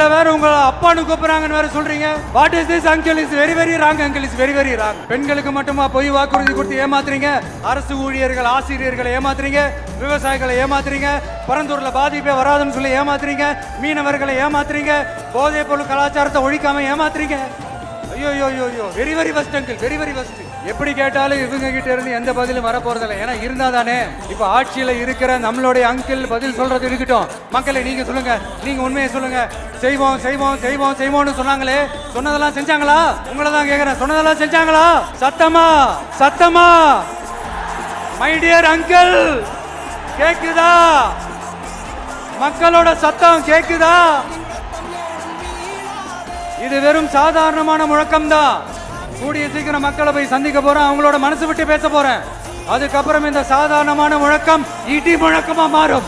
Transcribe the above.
இதுல வேற உங்க அப்பான்னு கூப்பிடுறாங்கன்னு வேற சொல்றீங்க. What is this uncle? Is very very wrong uncle, is very very wrong. பெண்களுக்கு மட்டுமா பொய் வாக்குறுதி கொடுத்து ஏமாத்துறீங்க? அரசு ஊழியர்கள், ஆசிரியர்களை ஏமாத்துறீங்க, விவசாயிகளை ஏமாத்துறீங்க, பரந்தூர்ல பாதிப்பே வராதுன்னு சொல்லி ஏமாத்துறீங்க, மீனவர்களை ஏமாத்துறீங்க, போதைப் பொருள் கலாச்சாரத்தை ஒழிக்காம ஏமாத்துறீங்க. ஐயோ ஐயோ ஐயோ, very very first uncle, very very first. எப்படி கேட்டாலும் இவங்க கிட்ட இருந்து எந்த பதிலும் வர போறதில்லை. ஏன்னா இருந்தா தானே. இப்ப ஆட்சியில இருக்கிற நம்மளுடைய அங்கிள் பதில் சொல்றது இருக்கட்டும். மக்களை நீங்க சொல்லுங்க, நீங்க உண்மையை சொல்லுங்க. செய்வோம் செய்வோம் செய்வோம் செய்வோம்னு சொன்னாங்களே, சொன்னதெல்லாம் செஞ்சாங்களா? உங்களை தான் கேக்குறேன், சொன்னதெல்லாம் செஞ்சாங்களா? சத்தமா சத்தமா மை டியர் அங்கிள், கேக்குதா? மக்களோட சத்தம் கேக்குதா? இது வெறும் சாதாரணமான முழக்கம் தான். கூடிய சீக்கிரம் மக்களை போய் சந்திக்க போறேன், அவங்களோட மனசு விட்டு பேச போறேன். அதுக்கப்புறம் இந்த சாதாரணமான முழக்கம் இடி முழக்கமா மாறும்.